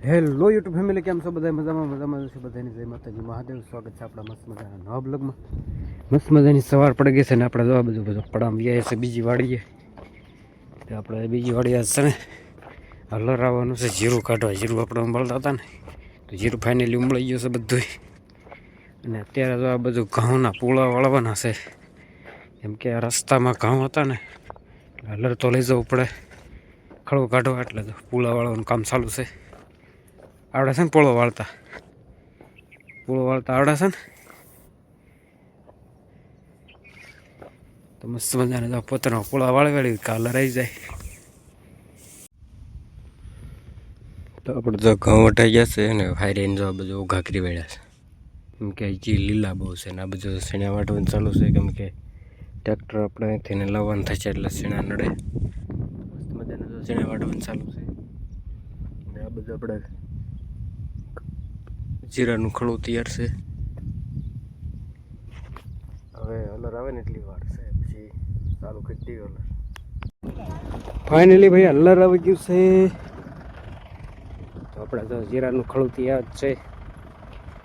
Hello YouTube family, કેમ છો બધા? મજામાં છે બધાની. જય માતાજી મહાદેવ. સ્વાગત છે આપણા મસ્ત મજાના નવા બ્લોગમાં. મસ્ત મજાની સવાર પડી ગઈ છે ને આપણે જોવા બધું પડામ વ્યાય છે બીજી વાડીએ. તો આપણે બીજી વાડીએ છે ને હલર આવવાનું છે જીરું કાઢવા. જીરું આપણે ઉંબળતા હતા ને તો જીરું ફાઇનલી ઉંબળાઈ ગયું છે બધું. અને અત્યારે તો આ બધું ઘઉંના પૂળા વાળવાના છે, કેમ કે આ રસ્તામાં ઘઉં હતા ને હલર તો લઈ જવું પડે ખળું કાઢવા, એટલે તો પૂળા વાળવાનું કામ ચાલુ છે. આવડે છે ને પૂળો વાળતા આવડે છે ને. તો મસ્ત મજાને પોતાનો પૂળા વાળવાળી કાલર આવી જાય. તો આપણે જો ઘઉં વટાઈ ગયા છે ને હાઈરેન જો બધું ઘાકરી વેળ્યા છે, કેમ કે જે લીલા બહુ છે ને આ બધું શેણા વાટવાનું ચાલુ છે, કેમ કે ટ્રેક્ટર આપણે અહીંથી લાવવાનું થશે એટલે શેણા નડે. મસ્ત મજાને જો શેણા વાટવાનું ચાલુ છે ને આ બધું આપણે જીરાનું ખળું તૈયાર છે. હવે હલર આવે ને એટલી વાર છે પછી ચાલુ કરી દઈએ હલર. ફાઇનલી ભાઈ હલર આવી ગયું છે. તો આપણે તો જીરાનું ખળું તૈયાર છે.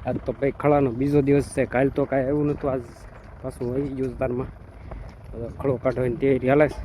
આજ તો ભાઈ ખળાનો બીજો દિવસ છે. કાલ તો કાંઈ એવું નહોતું, આજ પાછું આવી ગયું તારમાં ખળો કાઢવાની તૈયારી હાલે છે.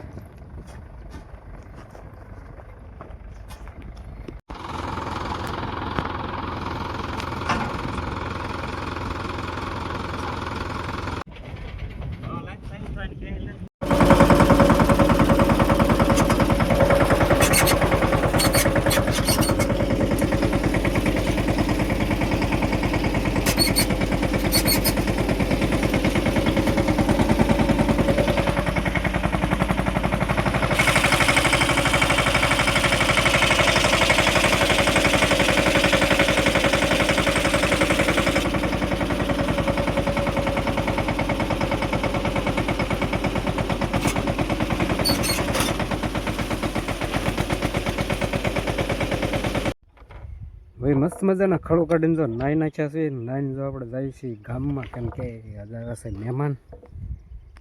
ભાઈ મસ્ત મજાના ખળો કાઢીને જો નાઈ નાખ્યા છે. નાઈને જો આપણે જઈએ છીએ ગામમાં, કેમ કે આજે હશે મહેમાન.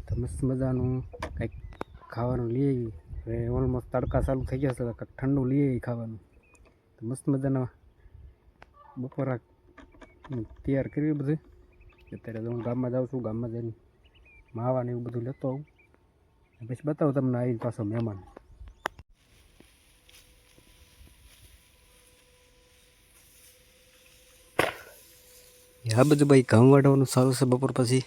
તો મસ્ત મજાનું કંઈક ખાવાનું લઈ આવી. હવે ઓલમોસ્ટ તડકા ચાલુ થઈ ગયા છે, તો કંઈક ઠંડુ લઈ આવી ખાવાનું. તો મસ્ત મજાના બપોરા તૈયાર કરવી બધું. અત્યારે હું ગામમાં જાઉં છું, ગામમાં જઈને માવા ને એવું બધું લેતો આવું, પછી બતાવું તમને આવી પાછો મહેમાન. આ બધું ભાઈ ઘઉં વાળવાનું સારું છે બપોર પછી.